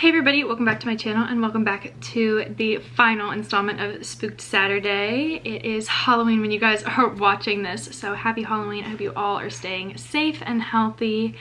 Hey everybody, welcome back to my channel and welcome back to the final installment of Spooked Saturday. It is Halloween when you guys are watching this, so happy Halloween. I hope you all are staying safe and healthy.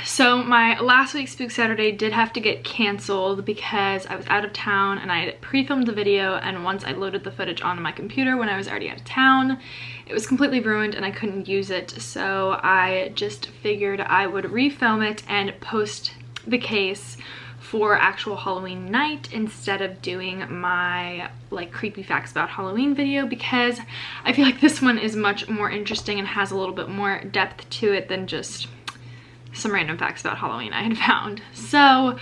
So my last week's Spooked Saturday did have to get canceled because I was out of town and I had pre-filmed the video, and once I loaded the footage onto my computer when I was already out of town, it was completely ruined and I couldn't use it. So I just figured I would refilm it and post the case for actual Halloween night instead of doing my like creepy facts about Halloween video, because I feel like this one is much more interesting and has a little bit more depth to it than just some random facts about Halloween I had found. So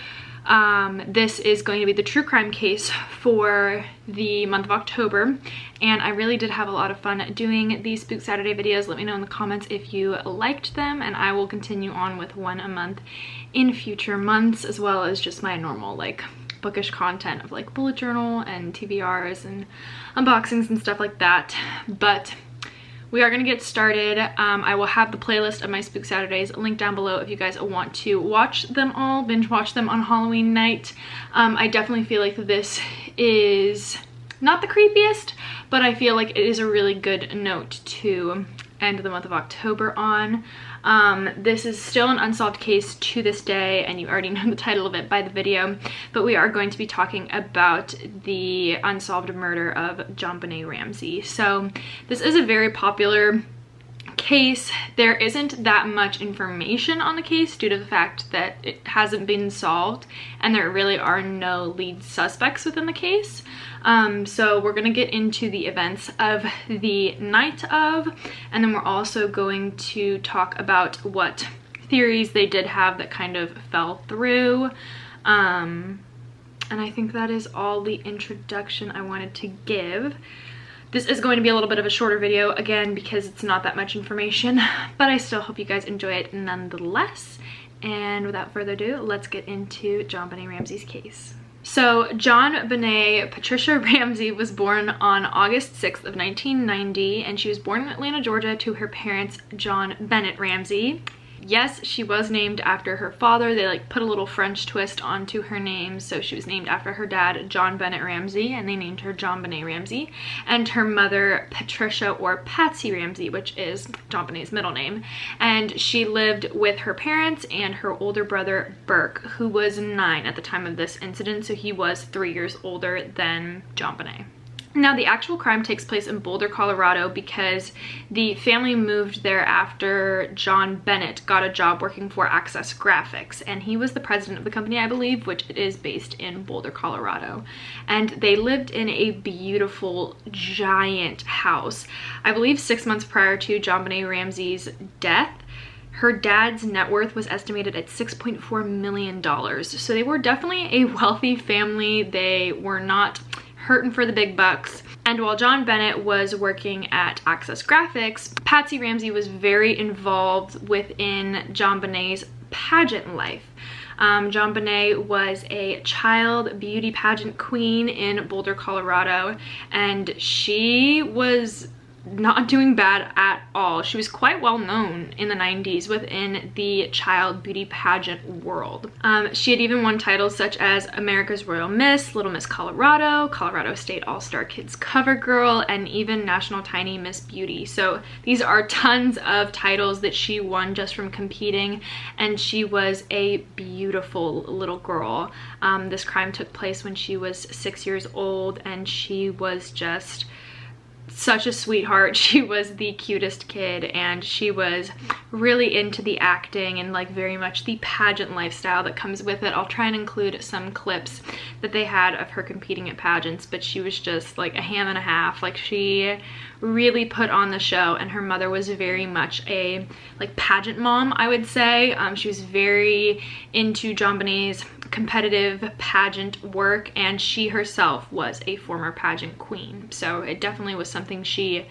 this is going to be the true crime case for the month of October, and I really did have a lot of fun doing these Spook Saturday videos. Let me know in the comments if you liked them, and I will continue on with one a month in future months, as well as just my normal like bookish content of like bullet journal and TBRs and unboxings and stuff like that. But we are going to get started. I will have the playlist of my Spook Saturdays linked down below if you guys want to watch them all, binge watch them on Halloween night. I definitely feel like this is not the creepiest, but I feel like it is a really good note to end the month of October on. This is still an unsolved case to this day, and you already know the title of it by the video, but we are going to be talking about the unsolved murder of Jonbenét Ramsey. So this is a very popular case. There isn't that much information on the case due to the fact that it hasn't been solved and there really are no lead suspects within the case. So we're gonna get into the events of the night of, and then we're also going to talk about what theories they did have that kind of fell through. And I think that is all the introduction I wanted to give. This is going to be a little bit of a shorter video, again, because it's not that much information, but I still hope you guys enjoy it nonetheless. And without further ado, let's get into Jonbenét Ramsey's case. So Jonbenét Patricia Ramsey was born on August 6th of 1990, and she was born in Atlanta, Georgia to her parents, Jonbenét Ramsey. Yes, she was named after her father. They like put a little French twist onto her name, so she was named after her dad, Jonbenét Ramsey, and they named her Jonbenét Ramsey, and her mother, Patricia or Patsy Ramsey, which is Jonbenét's middle name. And she lived with her parents and her older brother, Burke, who was 9 at the time of this incident, so he was 3 years older than Jonbenét. Now, the actual crime takes place in Boulder, Colorado, because the family moved there after Jonbenet got a job working for Access Graphics, and he was the president of the company, I believe, which it is based in Boulder, Colorado. And they lived in a beautiful, giant house. I believe 6 months prior to Jonbenét Ramsey's death, her dad's net worth was estimated at $6.4 million. So they were definitely a wealthy family. They were not hurting for the big bucks. And while Jonbenet was working at Access Graphics, Patsy Ramsey was very involved within Jonbenet's pageant life. Jonbenét was a child beauty pageant queen in Boulder, Colorado, and she was not doing bad at all. She was quite well known in the 90s within the child beauty pageant world. She had even won titles such as America's Royal Miss, Little Miss Colorado, Colorado State All-Star Kids Cover Girl, and even National Tiny Miss Beauty. So these are tons of titles that she won just from competing, and she was a beautiful little girl. This crime took place when she was 6 years old, and she was just such a sweetheart. She was the cutest kid, and she was really into the acting and like very much the pageant lifestyle that comes with it. I'll try and include some clips that they had of her competing at pageants, but she was just like a ham and a half. Like, she really put on the show, and her mother was very much a like pageant mom, I would say. She was very into Jonbenet's competitive pageant work, and she herself was a former pageant queen. So it definitely was something she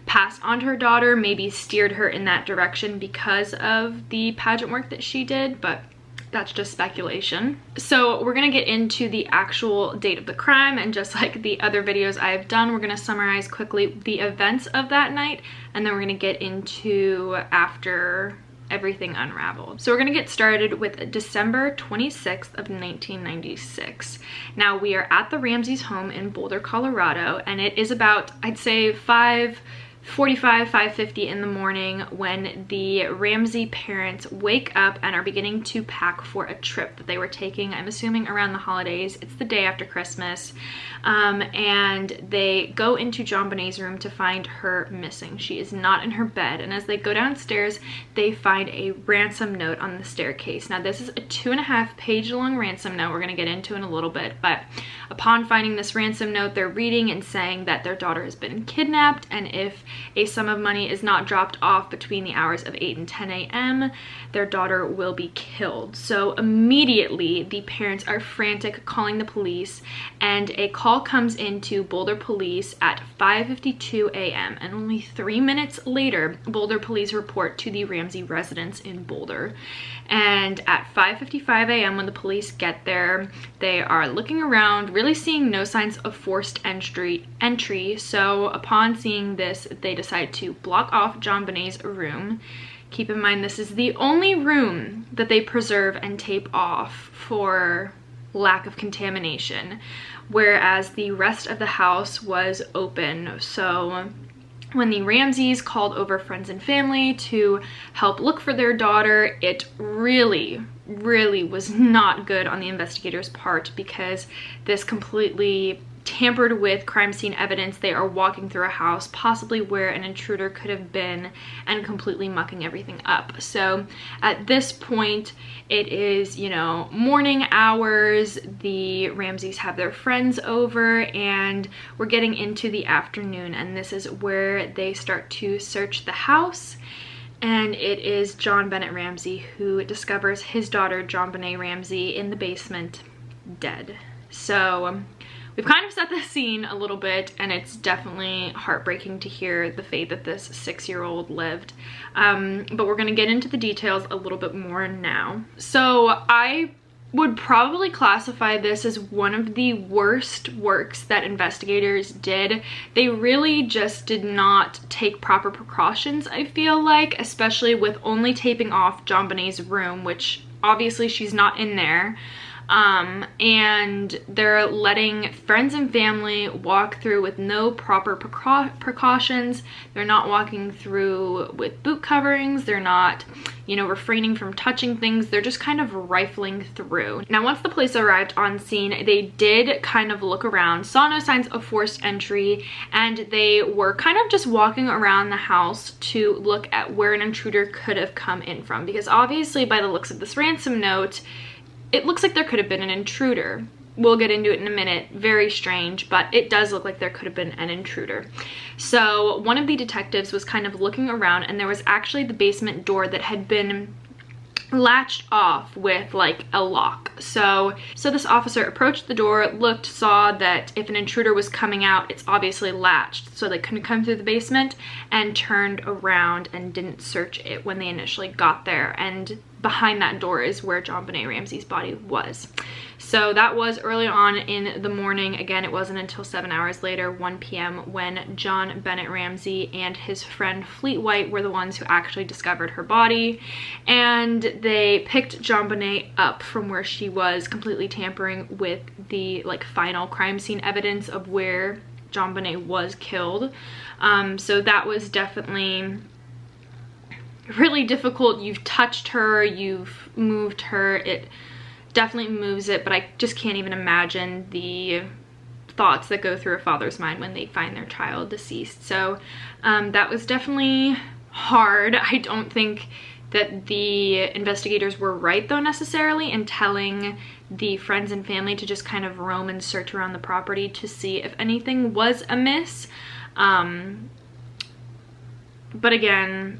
passed on to her daughter, maybe steered her in that direction because of the pageant work that she did, but that's just speculation. So we're gonna get into the actual date of the crime, and just like the other videos I've done, we're gonna summarize quickly the events of that night, and then we're gonna get into after everything unraveled. So we're gonna get started with December 26th of 1996. Now we are at the Ramseys' home in Boulder, Colorado, and it is about, I'd say 5:45, 5:50 in the morning when the Ramsey parents wake up and are beginning to pack for a trip that they were taking, I'm assuming around the holidays. It's the day after Christmas. And they go into Jonbenet's room to find her missing. She is not in her bed, and as they go downstairs, they find a ransom note on the staircase. Now this is a 2.5-page long ransom note we're going to get into in a little bit, but upon finding this ransom note, they're reading and saying that their daughter has been kidnapped, and if a sum of money is not dropped off between the hours of 8 and 10 a.m., their daughter will be killed. So immediately the parents are frantic, calling the police, and a call comes into Boulder police at 5:52 a.m. and only 3 minutes later, Boulder police report to the Ramsey residence in Boulder. And at 5:55 a.m. when the police get there, they are looking around, really seeing no signs of forced entry. So upon seeing this, they decide to block off Jonbenet's room. Keep in mind, this is the only room that they preserve and tape off for lack of contamination, whereas the rest of the house was open. So when the Ramseys called over friends and family to help look for their daughter, it really was not good on the investigators' part, because this completely tampered with crime scene evidence. They are walking through a house possibly where an intruder could have been and completely mucking everything up. So at this point, it is, you know, morning hours. The Ramseys have their friends over, and we're getting into the afternoon, and this is where they start to search the house. And it is Jonbenét Ramsey who discovers his daughter Jonbenet Ramsey in the basement, dead. So we've kind of set the scene a little bit, and it's definitely heartbreaking to hear the fate that this 6-year-old lived. But we're going to get into the details a little bit more now. So I would probably classify this as one of the worst works that investigators did. They really just did not take proper precautions, I feel like, especially with only taping off Jonbenet's room, which obviously she's not in there. And they're letting friends and family walk through with no proper precautions. They're not walking through with boot coverings. They're not, you know, refraining from touching things. They're just kind of rifling through. Now, once the police arrived on scene, they did kind of look around, saw no signs of forced entry, and they were kind of just walking around the house to look at where an intruder could have come in from, because obviously by the looks of this ransom note, it looks like there could have been an intruder. We'll get into it in a minute. Very strange, but it does look like there could have been an intruder. So one of the detectives was kind of looking around, and there was actually the basement door that had been latched off with like a lock. So this officer approached the door, looked, saw that if an intruder was coming out, it's obviously latched, so they couldn't come through the basement, and turned around and didn't search it when they initially got there. And behind that door is where Jonbenet Ramsey's body was. So that was early on in the morning. Again, it wasn't until 7 hours later, 1 p.m., when Jonbenét Ramsey and his friend Fleet White were the ones who actually discovered her body. And they picked Jonbenet up from where she was, completely tampering with the like final crime scene evidence of where Jonbenet was killed. So that was definitely really difficult. You've touched her, you've moved her, it definitely moves it, but I just can't even imagine the thoughts that go through a father's mind when they find their child deceased. So that was definitely hard. I don't think that the investigators were right though necessarily in telling the friends and family to just kind of roam and search around the property to see if anything was amiss. But again,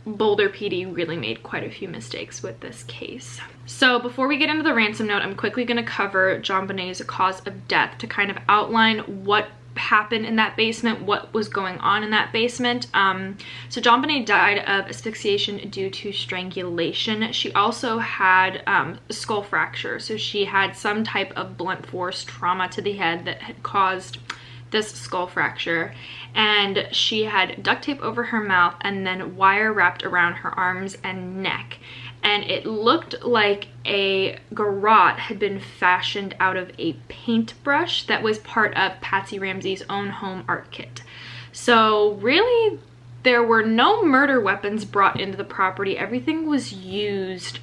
Boulder PD really made quite a few mistakes with this case. So before we get into the ransom note, I'm quickly going to cover Jonbenet's cause of death to kind of outline what happened in that basement, what was going on in that basement. So Jonbenet died of asphyxiation due to strangulation. She also had a skull fracture, so she had some type of blunt force trauma to the head that had caused this skull fracture, and she had duct tape over her mouth and then wire wrapped around her arms and neck. And it looked like a garrote had been fashioned out of a paintbrush that was part of Patsy Ramsey's own home art kit. So really, there were no murder weapons brought into the property. Everything was used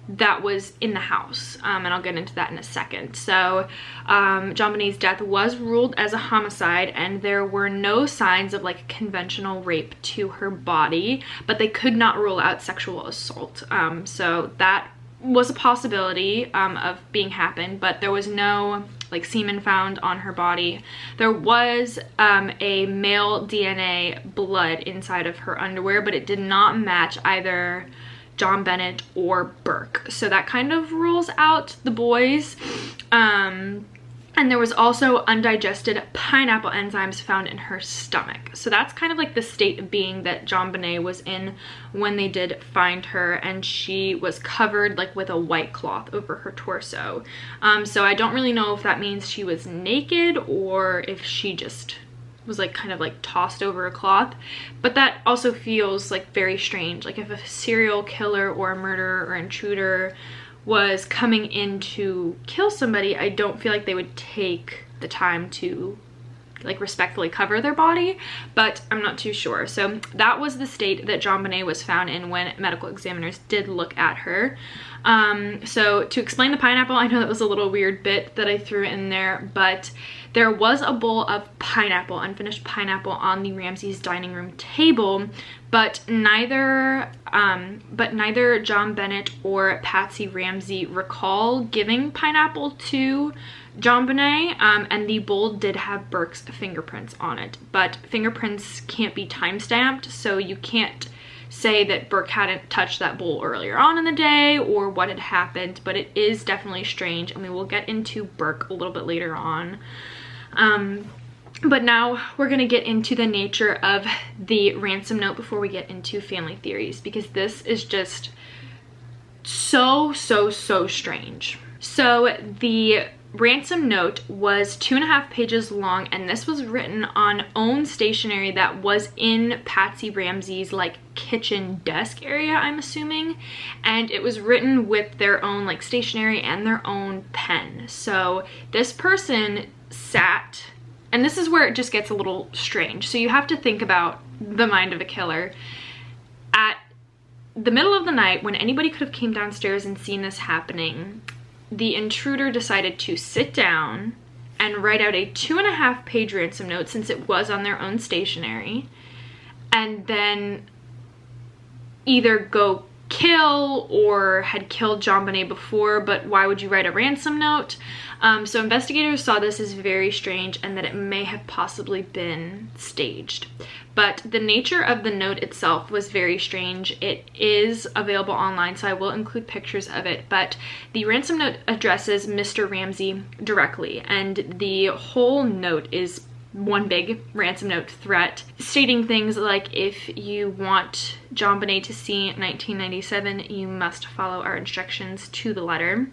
that was in the house, and I'll get into that in a second. So Jonbenet's death was ruled as a homicide, and there were no signs of like conventional rape to her body, but they could not rule out sexual assault. So that was a possibility of being happened, but there was no like semen found on her body. There was a male DNA blood inside of her underwear, but it did not match either Jonbenet or Burke, so that kind of rules out the boys. And there was also undigested pineapple enzymes found in her stomach. So that's kind of like the state of being that Jonbenet was in when they did find her, and she was covered like with a white cloth over her torso. So I don't really know if that means she was naked or if she just was like kind of like tossed over a cloth, but that also feels like very strange. Like if a serial killer or a murderer or intruder was coming in to kill somebody, I don't feel like they would take the time to like respectfully cover their body, but I'm not too sure. So that was the state that Jonbenet was found in when medical examiners did look at her. So to explain the pineapple, I know that was a little weird bit that I threw in there, but there was a bowl of pineapple, unfinished pineapple, on the Ramsey's dining room table, but neither Jonbenet or Patsy Ramsey recall giving pineapple to Jonbenet, and the bowl did have Burke's fingerprints on it, but fingerprints can't be time-stamped, so you can't say that Burke hadn't touched that bowl earlier on in the day or what had happened, but it is definitely strange, and we will get into Burke a little bit later on. But now we're gonna get into the nature of the ransom note before we get into family theories, because this is just so strange. So the ransom note was 2.5 pages long, and this was written on own stationery that was in Patsy Ramsey's like kitchen desk area, I'm assuming, and it was written with their own like stationery and their own pen. So this person sat, and this is where it just gets a little strange. So you have to think about the mind of a killer. At the middle of the night, when anybody could have came downstairs and seen this happening, the intruder decided to sit down and write out a 2.5 page ransom note, since it was on their own stationery, and then either go kill or had killed Jonbenet before, but why would you write a ransom note? So investigators saw this as very strange and that it may have possibly been staged. But the nature of the note itself was very strange. It is available online, so I will include pictures of it, but the ransom note addresses Mr. Ramsey directly, and the whole note is one big ransom note threat, stating things like, if you want Jonbenet to see 1997, you must follow our instructions to the letter.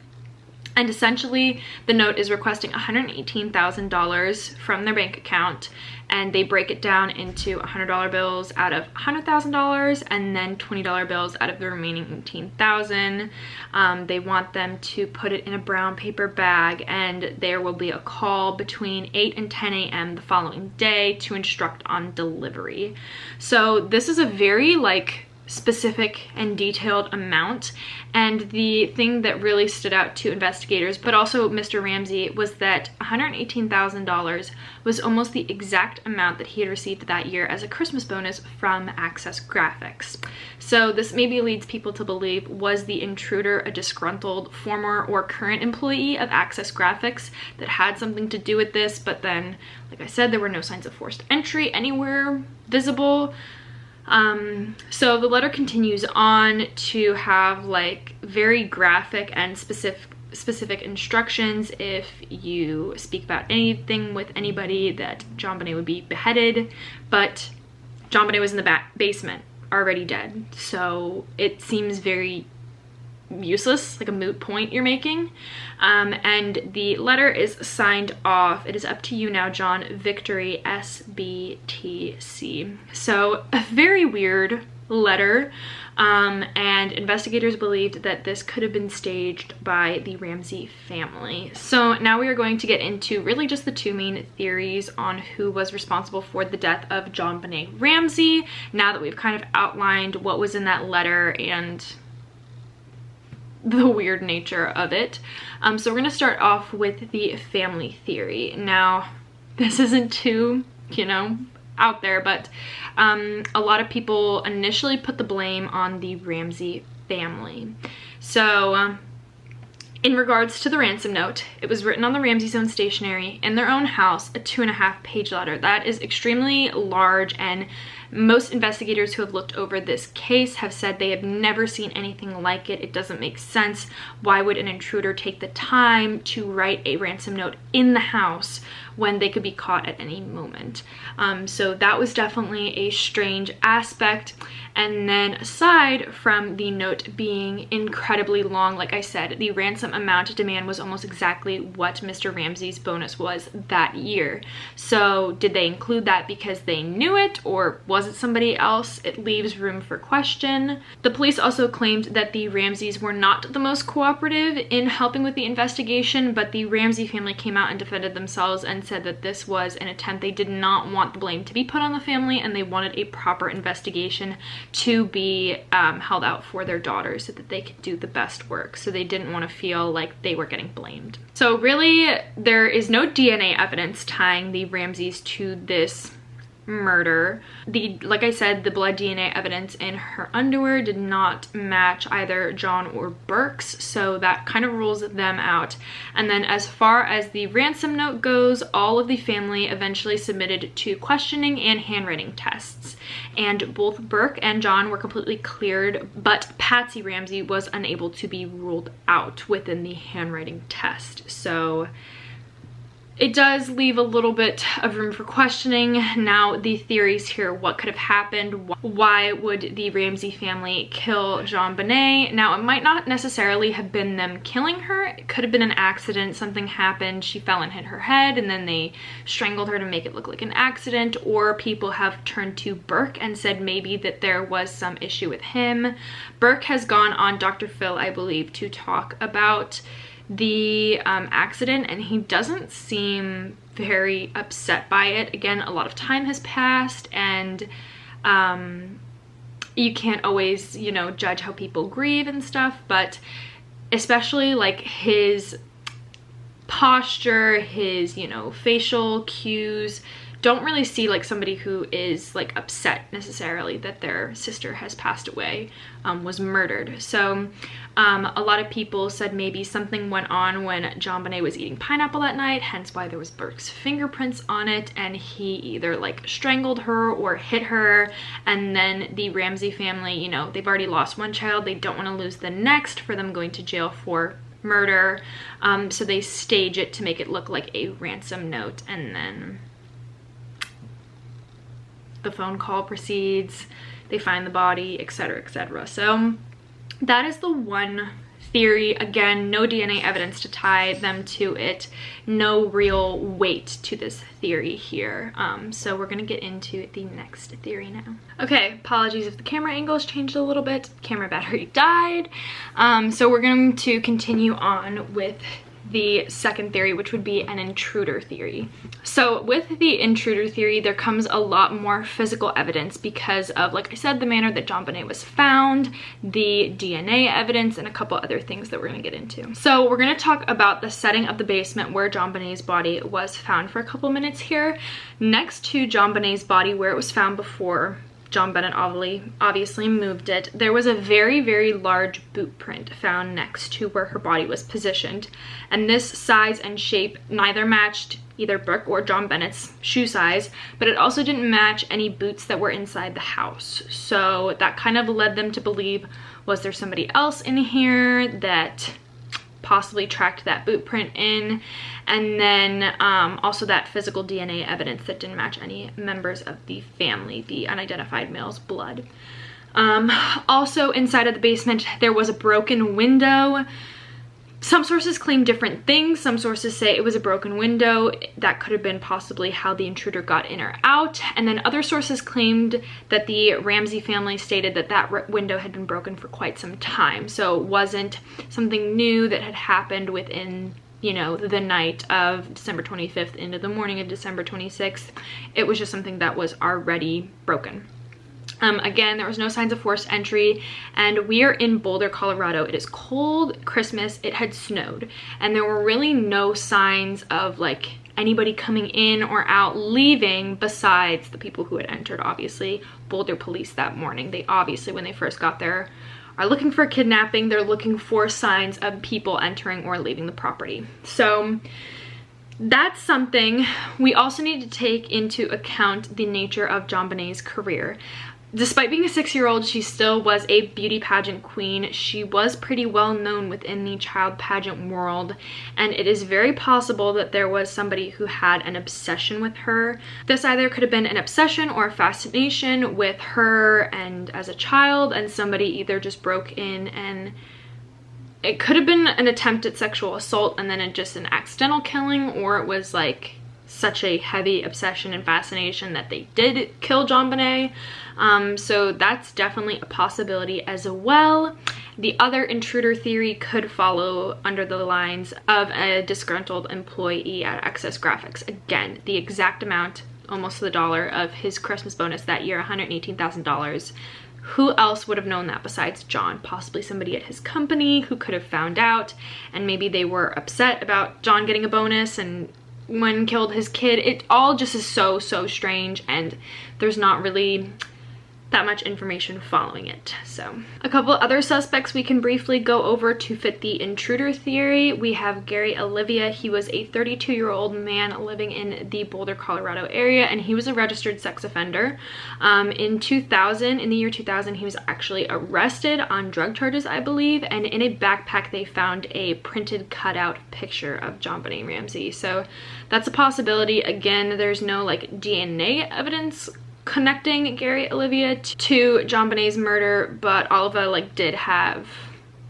And essentially, the note is requesting $118,000 from their bank account, and they break it down into $100 bills out of $100,000 and then $20 bills out of the remaining $18,000. They want them to put it in a brown paper bag, and there will be a call between 8 and 10 a.m. the following day to instruct on delivery. So this is a very like specific and detailed amount, and the thing that really stood out to investigators, but also Mr. Ramsey, was that $118,000 was almost the exact amount that he had received that year as a Christmas bonus from Access Graphics. So this maybe leads people to believe, was the intruder a disgruntled former or current employee of Access Graphics that had something to do with this? But then, like I said, there were no signs of forced entry anywhere visible. So the letter continues on to have like very graphic and specific instructions. If you speak about anything with anybody, that Jonbenet would be beheaded, but Jonbenet was in the basement already dead. So it seems very useless, like a moot point you're making. And the letter is signed off. It is up to you now, John. Victory, SBTC. So a very weird letter, and investigators believed that this could have been staged by the Ramsay family. So now we are going to get into really just the two main theories on who was responsible for the death of Jonbenét Ramsey, now that we've kind of outlined what was in that letter and the weird nature of it. So we're going to start off with the family theory. Now, this isn't too, you know, out there, but a lot of people initially put the blame on the Ramsay family. So in regards to the ransom note, it was written on the Ramsay's own stationery in their own house, a 2.5-page letter. That is extremely large, and most investigators who have looked over this case have said they have never seen anything like it. It doesn't make sense. Why would an intruder take the time to write a ransom note in the house when they could be caught at any moment? So that was definitely a strange aspect. And then aside from the note being incredibly long, like I said, the ransom amount demand was almost exactly what Mr. Ramsay's bonus was that year. So did they include that because they knew it, or was it somebody else? It leaves room for question. The police also claimed that the Ramsays were not the most cooperative in helping with the investigation, but the Ramsay family came out and defended themselves and said that this was an attempt. They did not want the blame to be put on the family, and they wanted a proper investigation to be held out for their daughters so that they could do the best work. So they didn't want to feel like they were getting blamed. So really, there is no DNA evidence tying the Ramsays to this murder. Like I said, the blood DNA evidence in her underwear did not match either John or Burke's, so that kind of rules them out. And then as far as the ransom note goes, all of the family eventually submitted to questioning and handwriting tests, and both Burke and John were completely cleared, but Patsy Ramsay was unable to be ruled out within the handwriting test. So it does leave a little bit of room for questioning. Now, the theories here, what could have happened? Why would the Ramsay family kill Jonbenet? Now, it might not necessarily have been them killing her. It could have been an accident. Something happened. She fell and hit her head, and then they strangled her to make it look like an accident. Or people have turned to Burke and said maybe that there was some issue with him. Burke has gone on Dr. Phil, I believe, to talk about the accident, and he doesn't seem very upset by it. Again, a lot of time has passed, and you can't always, you know, judge how people grieve and stuff, but especially like his posture, his, you know, facial cues don't really see like somebody who is like upset necessarily that their sister has passed away, was murdered. So a lot of people said maybe something went on when Jonbenet was eating pineapple that night, hence why there was Burke's fingerprints on it, and he either like strangled her or hit her. And then the Ramsay family, you know, they've already lost one child, they don't want to lose the next for them going to jail for murder, so they stage it to make it look like a ransom note, and then the phone call proceeds, they find the body, etc., etc. So that is the one theory. Again, no DNA evidence to tie them to it, no real weight to this theory here. So we're gonna get into the next theory now. Okay, apologies if the camera angles changed a little bit. Camera battery died. So we're going to continue on with the second theory, which would be an intruder theory. So with the intruder theory, there comes a lot more physical evidence because of, like I said, the manner that Jonbenet was found, the DNA evidence, and a couple other things that we're going to get into. So we're going to talk about the setting of the basement where Jonbenet's body was found for a couple minutes here. Next to Jonbenet's body, where it was found before Jonbenet obviously moved it, there was a very, very large boot print found next to where her body was positioned. And this size and shape neither matched either Burke or Jonbenet's shoe size, but it also didn't match any boots that were inside the house. So that kind of led them to believe, was there somebody else in here that possibly tracked that boot print in? And then also that physical DNA evidence that didn't match any members of the family, the unidentified male's blood. Also inside of the basement, there was a broken window. Some sources claim different things. Some sources say it was a broken window. That could have been possibly how the intruder got in or out. And then other sources claimed that the Ramsay family stated that that window had been broken for quite some time. So it wasn't something new that had happened within, you know, the night of December 25th into the morning of December 26th. It was just something that was already broken. Again, there was no signs of forced entry, and we are in Boulder, Colorado. It is cold, Christmas, it had snowed, and there were really no signs of like anybody coming in or out leaving besides the people who had entered. Obviously, Boulder police that morning, they obviously, when they first got there, are looking for kidnapping. They're looking for signs of people entering or leaving the property. So that's something. We also need to take into account the nature of Jonbenet's career. Despite being a 6-year-old, she still was a beauty pageant queen. She was pretty well known within the child pageant world, and it is very possible that there was somebody who had an obsession with her. This either could have been an obsession or a fascination with her and as a child, and somebody either just broke in, and it could have been an attempt at sexual assault and then just an accidental killing, or it was like such a heavy obsession and fascination that they did kill Jonbenet. So that's definitely a possibility as well. The other intruder theory could follow under the lines of a disgruntled employee at Access Graphics. Again, the exact amount, almost to the dollar, of his Christmas bonus that year, $118,000. Who else would have known that besides John? Possibly somebody at his company who could have found out, and maybe they were upset about John getting a bonus and when killed his kid. It all just is so strange, and there's not really that much information following it. So a couple other suspects we can briefly go over to fit the intruder theory. We have Gary Olivia. He was a 32-year-old man living in the Boulder, Colorado area, and he was a registered sex offender. In the year 2000, he was actually arrested on drug charges, I believe, and in a backpack they found a printed cutout picture of Jonbenét Ramsey. So that's a possibility. Again, there's no like DNA evidence connecting Gary Olivia to Jonbenet's murder, but Oliva like did have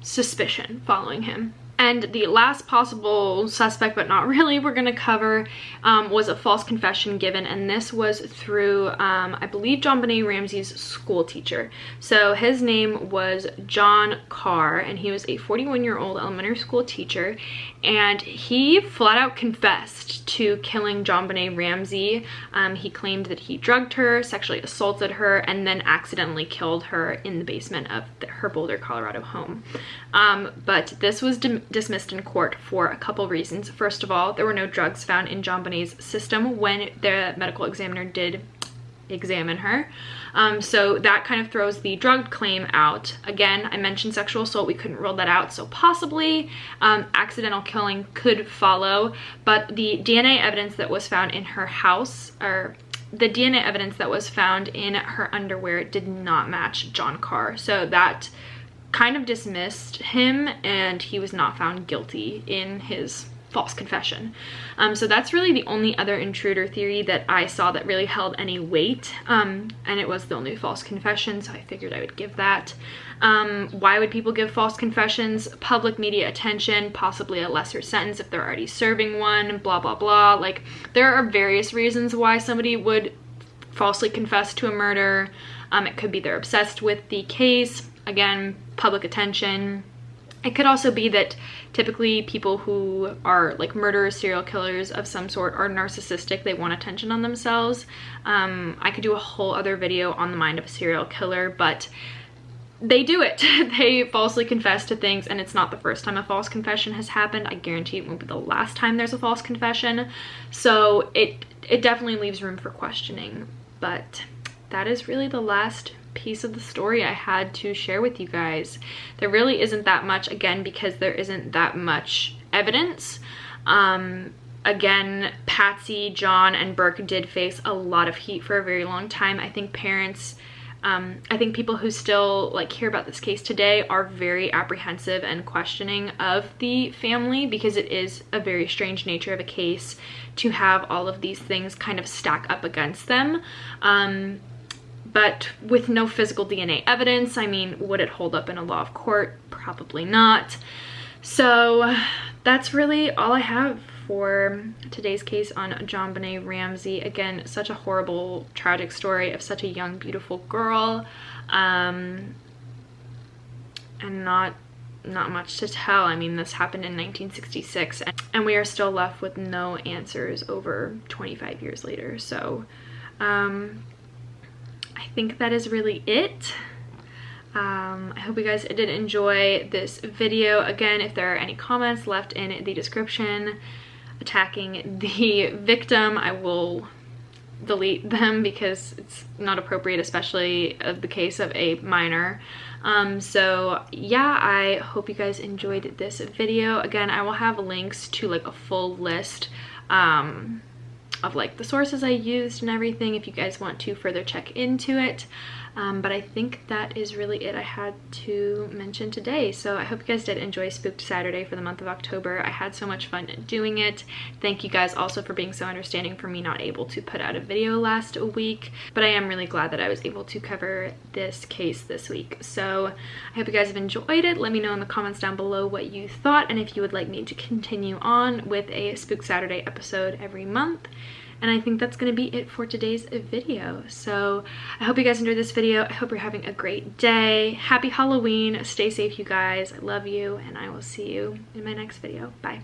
suspicion following him. And the last possible suspect, but not really, we're going to cover was a false confession given, and this was through, I believe, Jonbenét Ramsey's school teacher. So his name was John Carr, and he was a 41-year-old elementary school teacher, and he flat out confessed to killing Jonbenét Ramsey. He claimed that he drugged her, sexually assaulted her, and then accidentally killed her in the basement of her Boulder, Colorado home. But this was dismissed in court for a couple reasons. First of all, there were no drugs found in Jonbenet's system when the medical examiner did examine her. So that kind of throws the drug claim out. Again, I mentioned sexual assault. We couldn't rule that out. So possibly accidental killing could follow. But the DNA evidence that was found in her house, or the DNA evidence that was found in her underwear, did not match John Carr. So that kind of dismissed him, and he was not found guilty in his false confession. So that's really the only other intruder theory that I saw that really held any weight, and it was the only false confession, so I figured I would give that. Why would people give false confessions? Public media attention, possibly a lesser sentence if they're already serving one, blah blah blah. Like, there are various reasons why somebody would falsely confess to a murder. It could be they're obsessed with the case. Again, public attention. It could also be that typically people who are like murderers, serial killers of some sort, are narcissistic. They want attention on themselves. I could do a whole other video on the mind of a serial killer, but they do it. They falsely confess to things, and it's not the first time a false confession has happened. I guarantee it won't be the last time there's a false confession. So it definitely leaves room for questioning. But that is really the last piece of the story I had to share with you guys. There really isn't that much, again, because there isn't that much evidence. Again, Patsy, John, and Burke did face a lot of heat for a very long time. I think parents, I think people who still like hear about this case today are very apprehensive and questioning of the family, because it is a very strange nature of a case to have all of these things kind of stack up against them. but with no physical DNA evidence. I mean, would it hold up in a law of court? Probably not. So that's really all I have for today's case on Jonbenét Ramsey. Again, such a horrible, tragic story of such a young, beautiful girl, and not much to tell. I mean, this happened in 1966, and we are still left with no answers over 25 years later. So I think that is really it. I hope you guys did enjoy this video. Again, if there are any comments left in the description attacking the victim, I will delete them because it's not appropriate, especially of the case of a minor. So yeah, I hope you guys enjoyed this video. Again, I will have links to like a full list of like the sources I used and everything if you guys want to further check into it. But I think that is really it I had to mention today. So I hope you guys did enjoy Spooked Saturday for the month of October. I had so much fun doing it. Thank you guys also for being so understanding for me not able to put out a video last week. But I am really glad that I was able to cover this case this week. So I hope you guys have enjoyed it. Let me know in the comments down below what you thought and if you would like me to continue on with a Spooked Saturday episode every month. And I think that's going to be it for today's video. So I hope you guys enjoyed this video. I hope you're having a great day. Happy Halloween. Stay safe, you guys. I love you, and I will see you in my next video. Bye.